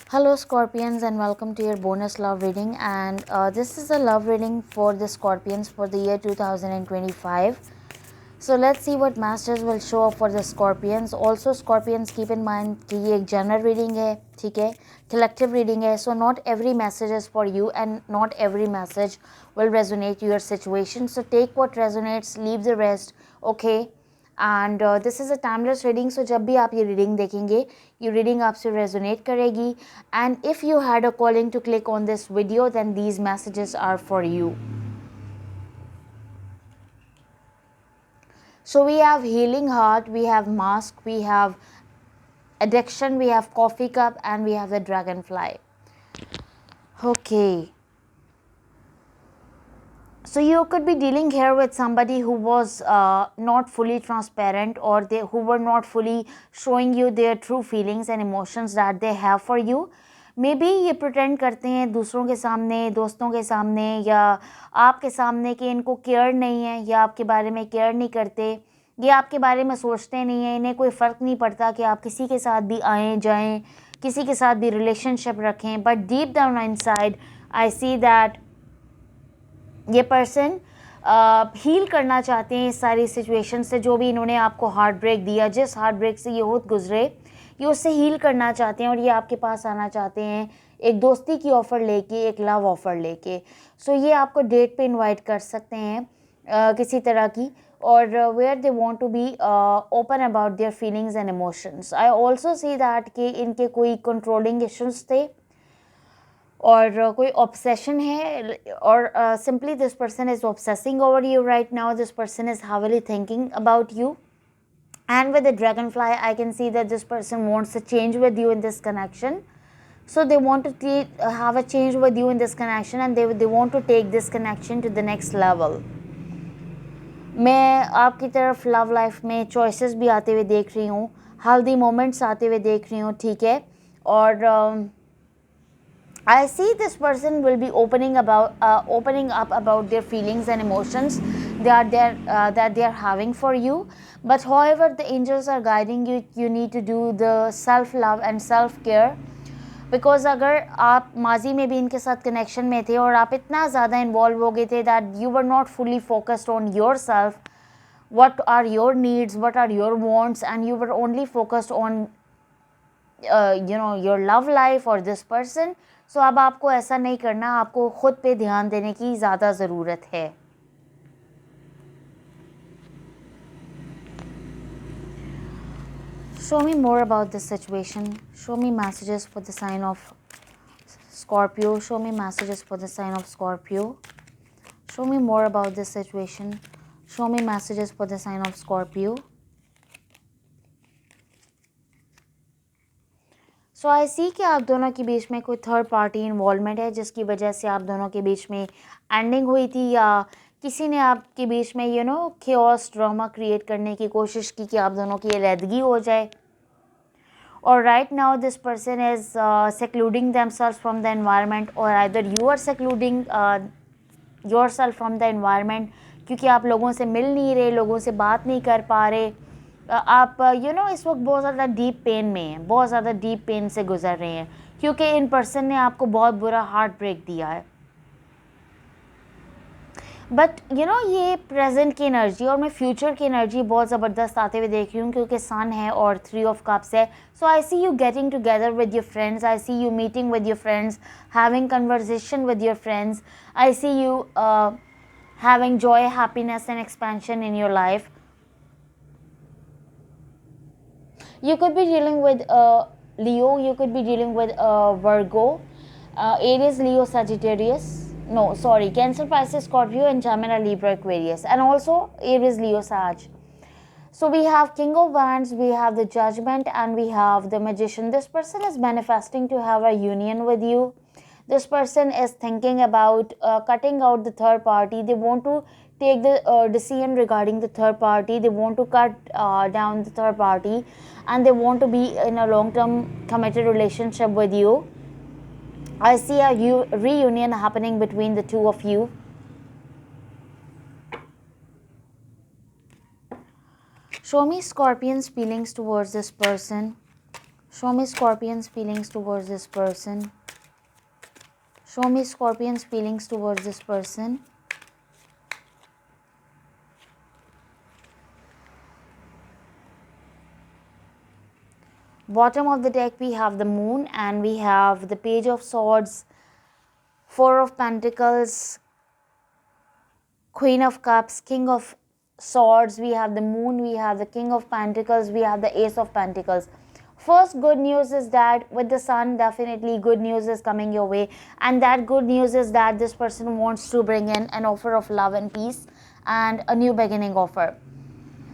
Hello Scorpions, and welcome to your bonus love reading, and this is a love reading for the Scorpions for the year 2025. So let's see what masters will show up for the Scorpions. Also Scorpions, keep in mind कि ये एक general reading है, ठीक है, collective reading है. So not every message is for you and not every message will resonate your situation. So take what resonates, leave the rest, okay. And this is a timeless reading. So जब भी आप ये reading देखेंगे, ये reading आपसे resonate करेगी. And if you had a calling to click on this video, then these messages are for you. So we have healing heart, we have mask, we have addiction, we have coffee cup, and we have the dragonfly. Okay. So you could be dealing here with somebody who was not fully transparent, or who were not fully showing you their true feelings and emotions that they have for you. Maybe ये pretend करते हैं दूसरों के सामने, दोस्तों के सामने, या आपके सामने कि इनको केयर नहीं है, या आपके बारे में केयर नहीं करते, ये आपके बारे में सोचते नहीं हैं, इन्हें कोई फ़र्क नहीं पड़ता कि आप किसी के साथ भी आएँ जाएँ, किसी के साथ भी रिलेशनशिप रखें. But deep down inside I see that ये पर्सन हील करना चाहते हैं इस सारी सिचुएशन से, जो भी इन्होंने आपको हार्ट ब्रेक दिया, जिस हार्ट ब्रेक से ये खुद गुजरे, ये उससे हील करना चाहते हैं, और ये आपके पास आना चाहते हैं एक दोस्ती की ऑफ़र लेके, एक लव ऑफ़र लेके. सो ये आपको डेट पे इनवाइट कर सकते हैं किसी तरह की, और where they want to be open about their feelings and emotions. I also see that कि इनके कोई कंट्रोलिंग इश्यूज थे, और कोई ऑब्सेशन है, और simply this person is obsessing over you right now. This person is heavily thinking about you. And with the dragonfly, I can see that this person wants a change with you in this connection. So they want to have a change with you in this connection, and they want to take this connection to the next level. मैं आपकी तरफ love life में choices भी आते हुए देख रही हूँ, हेल्दी मोमेंट्स आते हुए देख रही हूँ, ठीक है. और I see this person will be opening up about their feelings and emotions that they are having for you. But however, the angels are guiding you. You need to do the self love and self care, because अगर आप माजी में भी इनके साथ connection में थे और आप इतना ज़्यादा इन्वॉल्व हो गए थे that you were not fully focused on yourself, what are your needs, what are your wants, and you were only focused on your love life or this person. So अब आपको ऐसा नहीं करना, आपको खुद पे ध्यान देने की ज़्यादा ज़रूरत है. Show me more about this situation. Show me messages for the sign of Scorpio. Show me messages for the sign of Scorpio. Show me more about this situation. Show me messages for the sign of Scorpio. So I सी कि आप दोनों के बीच में कोई third party involvement है, जिसकी वजह से आप दोनों के बीच में एंडिंग हुई थी, या किसी ने आपके बीच में केओस ड्रामा क्रिएट करने की कोशिश की कि आप दोनों की अलहदगी हो जाए. और right now this person is secluding themselves from the environment, और either you are secluding yourself from the environment, क्योंकि आप लोगों से मिल नहीं रहे, लोगों से बात नहीं कर पा रहे. आप इस वक्त बहुत ज़्यादा डीप पेन में हैं, बहुत ज़्यादा डीप पेन से गुजर रहे हैं, क्योंकि इन पर्सन ने आपको बहुत बुरा हार्ट ब्रेक दिया है. बट ये प्रेजेंट की एनर्जी और मैं फ्यूचर की एनर्जी बहुत ज़बरदस्त आते हुए देख रही हूँ, क्योंकि सन है और 3 ऑफ कप्स है. So I see you getting together with your friends, I see you meeting with your friends, having conversation with your friends, I see you having joy, happiness and expansion in your life. You could be dealing with Leo, you could be dealing with Virgo, Aries, Leo, Sagittarius, no sorry, Cancer, Pisces, Scorpio and Gemini, Libra, Aquarius, and also Aries, Leo, Sag. So we have King of Wands, we have the Judgment, and we have the Magician. This person is manifesting to have a union with you. This person is thinking about cutting out the third party. They want to take the decision regarding the third party. They want to cut down the third party, and they want to be in a long-term committed relationship with you. I see a reunion happening between the two of you. Show me Scorpion's feelings towards this person. Show me Scorpion's feelings towards this person. Show me Scorpion's feelings towards this person. Bottom of the deck we have the Moon and we have the Page of Swords, Four of Pentacles, Queen of Cups, King of Swords, we have the Moon, we have the King of Pentacles, we have the Ace of Pentacles. First good news is that with the Sun, definitely good news is coming your way, and that good news is that this person wants to bring in an offer of love and peace and a new beginning offer.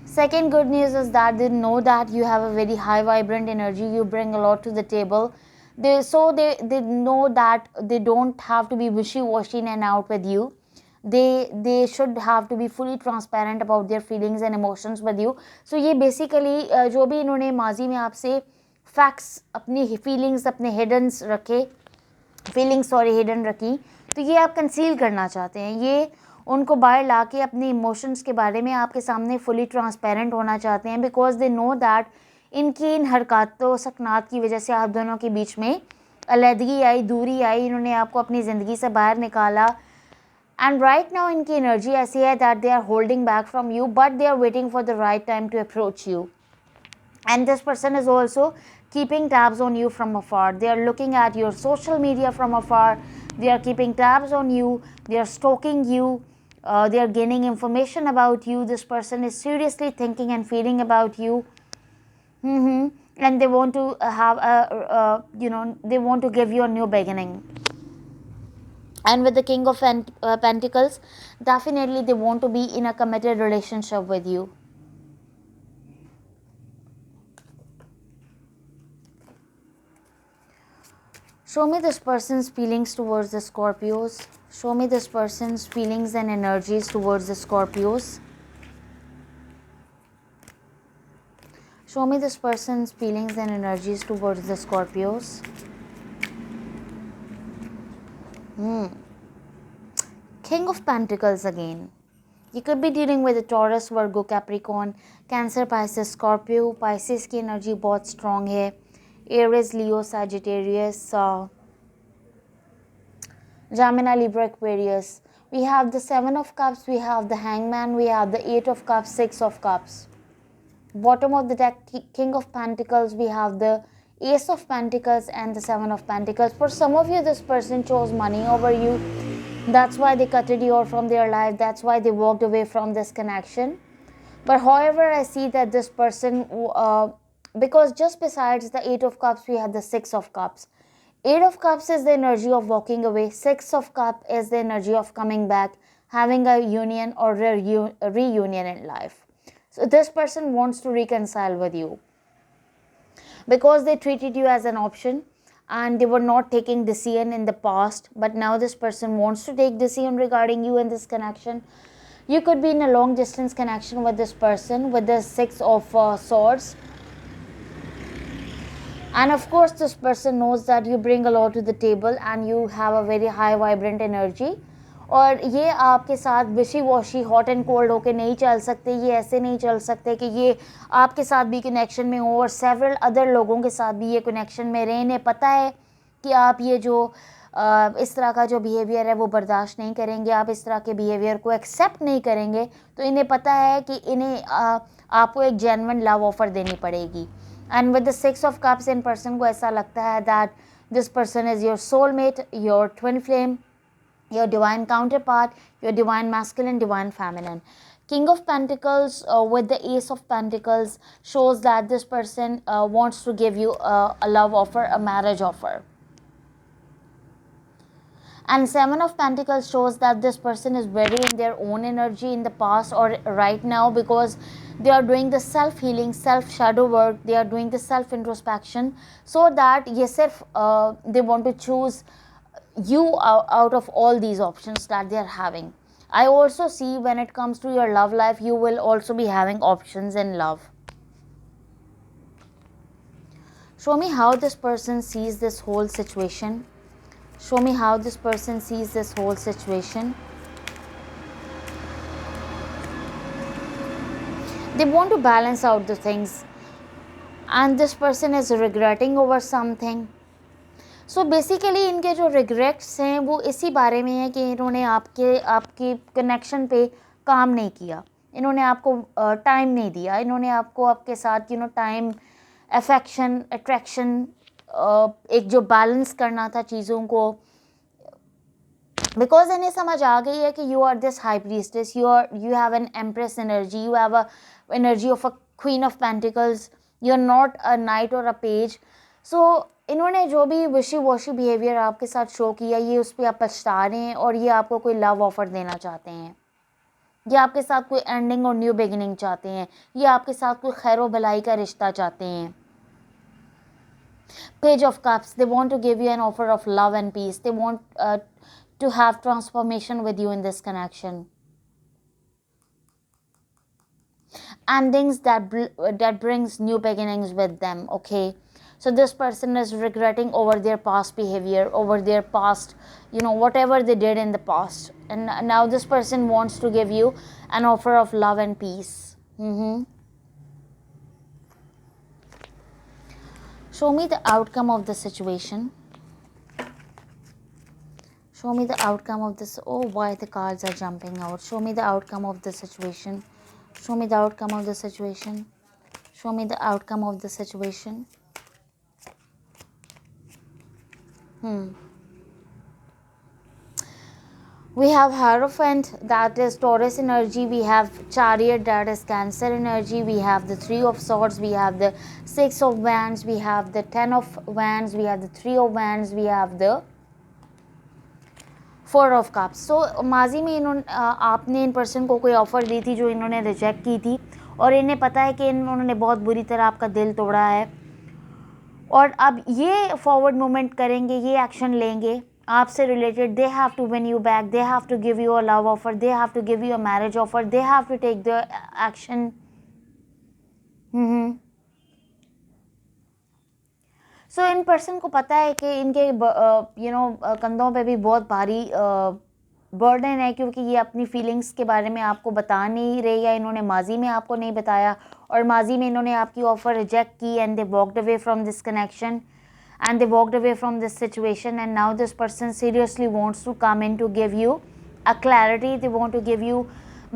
Second good news is that they know that you have a very high vibrant energy, you bring a lot to the table. They know that they don't have to be wishy-washy in and out with you. They should have to be fully transparent about their feelings and emotions with you. So ये basically जो भी इन्होंने माजी में आपसे facts अपनी feelings अपने hidden रखे hidden रखी, तो ये आप conceal करना चाहते हैं, ये उनको बाहर ला के अपने इमोशंस के बारे में आपके सामने फुली ट्रांसपेरेंट होना चाहते हैं, बिकॉज दे नो दैट इनकी इन हरकतों सकनात की वजह से आप दोनों के बीच में अलहदगी आई, दूरी आई, इन्होंने आपको अपनी ज़िंदगी से बाहर निकाला. एंड राइट नाउ इनकी एनर्जी ऐसी है that they are holding back from you, but they are waiting for the right time to approach you. And this person is also keeping tabs on you from afar. They are looking at your social media from afar. They are keeping tabs on you. They are stalking you. They are gaining information about you. This person is seriously thinking and feeling about you. And they want to have they want to give you a new beginning. And with the King of Pentacles, definitely they want to be in a committed relationship with you. Show me this person's feelings towards the Scorpios. Show me this person's feelings and energies towards the Scorpios. Show me this person's feelings and energies towards the Scorpios. King of Pentacles again. You could be dealing with a Taurus, Virgo, Capricorn, Cancer, Pisces, Scorpio. Pisces की energy बहुत strong है. Aries, Leo, Sagittarius, Gemini, Libra, Aquarius. We have the Seven of Cups, we have the Hangman, we have the Eight of Cups, Six of Cups. Bottom of the deck, King of Pentacles, we have the Ace of Pentacles and the Seven of Pentacles. For some of you, this person chose money over you. That's why they cutted you off from their life. That's why they walked away from this connection. But however, I see that this person... because just besides the Eight of Cups, we have the Six of Cups. Eight of Cups is the energy of walking away. Six of Cups is the energy of coming back, having a union or a reunion in life. So this person wants to reconcile with you because they treated you as an option and they were not taking decision in the past. But now this person wants to take decision regarding you and this connection. You could be in a long distance connection with this person with the Six of Swords. And of course, this person knows that you bring a lot to the table and you have a very high vibrant energy. और ये आपके साथ विशी washi hot and cold होके नहीं चल सकते, ये ऐसे नहीं चल सकते कि ये आपके साथ भी कनेक्शन में हो और सेवरल अदर लोगों के साथ भी ये कनेक्शन में रहें. इन्हें पता है कि आप ये जो इस तरह का जो बिहेवियर है वो बर्दाश्त नहीं करेंगे, आप इस तरह के बिहेवियर को एक्सेप्ट नहीं करेंगे. तो इन्हें पता है कि इन्हें आपको एक जेन्युइन लव ऑफर देनी पड़ेगी. And with the Six of Cups, in person को ऐसा लगता है that this person is your soulmate, your twin flame, your divine counterpart, your divine masculine, divine feminine. King of Pentacles with the Ace of Pentacles shows that this person wants to give you a love offer, a marriage offer. And Seven of Pentacles shows that this person is very in their own energy in the past or right now, because they are doing the self-healing, self-shadow work, they are doing the self-introspection, so that yes, if they want to choose you out of all these options that they are having. I also see when it comes to your love life, you will also be having options in love. Show me how this person sees this whole situation. Show me how this person sees this whole situation. They want to balance out the things. And this person is regretting over something. So basically इनके जो regrets हैं वो इसी बारे में है कि इन्होंने आपके कनेक्शन पे काम नहीं किया, इन्होंने आपको टाइम नहीं दिया, इन्होंने आपको आपके साथ टाइम, अफेक्शन, अट्रैक्शन, एक जो बैलेंस करना था चीज़ों को, बिकॉज इन्हें समझ आ गई है कि you are this high priestess, you have an empress energy, you have a energy of a queen of pentacles, you are not a knight or a page. सो इन्होंने जो भी विशी वॉशी बिहेवियर आपके साथ शो किया, ये उस पर आप पछता रहे हैं और ये आपको कोई लव ऑफर देना चाहते हैं, ये आपके साथ कोई एंडिंग और न्यू बिगिनिंग चाहते हैं, ये आपके साथ कोई खैर भलाई का रिश्ता चाहते हैं. Page of Cups, they want to give you an offer of love and peace. They want to have transformation with you in this connection. Endings that brings new beginnings with them, okay? So this person is regretting over their past behavior, over their past, whatever they did in the past. And now this person wants to give you an offer of love and peace. Show me the outcome of the situation. Show me the outcome of this. Oh, why the cards are jumping out. Show me the outcome of the situation. Show me the outcome of the situation. Show me the outcome of the situation. We have Hierophant, that is Taurus energy. We have Chariot, that is Cancer energy. We have the Three of Swords. We have the Six of Wands. We have the Ten of Wands. We have the Three of Wands. We have the Four of Cups. So माजी में आपने इन person को कोई offer दी थी जो इन्होंने reject की थी, और इन्हें पता है कि इन्होंने बहुत बुरी तरह आपका दिल तोड़ा है, और अब ये फॉरवर्ड मूवमेंट करेंगे, ये एक्शन लेंगे आपसे related. They have to win you back, they have to give you a love offer, they have to give you a marriage offer, they have to take the action. So इन person को पता है कि इनके कंधों पे भी बहुत भारी बर्डन है, क्योंकि ये अपनी फीलिंग्स के बारे में आपको बता नहीं रहे, या इन्होंने माजी में आपको नहीं बताया, और माजी में इन्होंने आपकी ऑफ़र रिजेक्ट की, and they walked away from this connection, and they walked away from this situation. And now this person seriously wants to come in to give you a clarity. They want to give you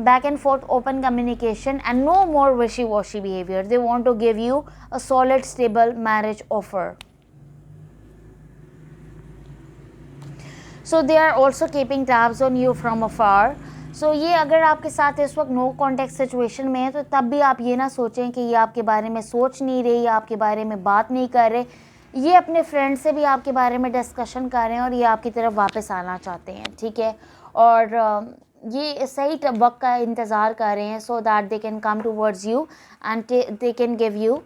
back and forth open communication and no more wishy-washy behavior. They want to give you a solid stable marriage offer. So they are also keeping tabs on you from afar. So ये अगर आपके साथ इस वक्त no contact situation में है, तो तब भी आप ये ना सोचें कि ये आपके बारे में सोच नहीं रहे, या आपके बारे में बात नहीं कर रहे. ये अपने फ्रेंड से भी आपके बारे में डिस्कशन कर रहे हैं, और ये आपकी तरफ वापस आना चाहते हैं, ठीक है, और ये सही वक्त का इंतज़ार कर रहे हैं, so that they can come towards you and they can give you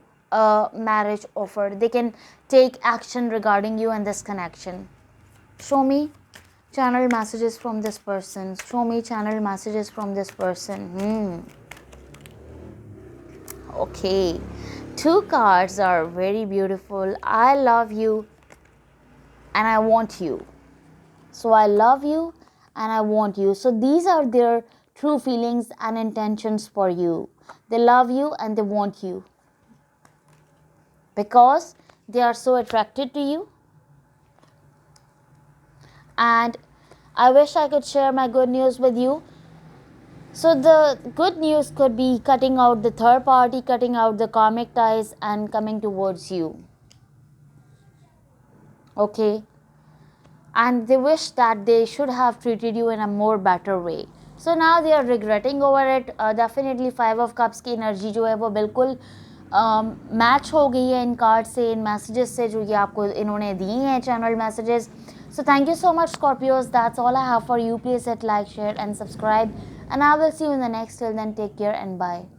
marriage offer. They can take action regarding you and this connection. Show me channel messages from this person. Show me channel messages from this person. Okay. Two cards are very beautiful. I love you and I want you. So I love you and I want you. So these are their true feelings and intentions for you. They love you and they want you because they are so attracted to you. And I wish I could share my good news with you. So the good news could be cutting out the third party, cutting out the karmic ties and coming towards you. Okay. And they wish that they should have treated you in a more better way. So now they are regretting over it. Definitely Five of Cups की energy जो है वो बिल्कुल match हो गई है इन card से, इन messages से जो ये आपको इन्होंने दिए हैं channel messages. So thank you so much, Scorpios. That's all I have for you. Please hit like, share and subscribe. And I will see you in the next. Till then, take care and bye.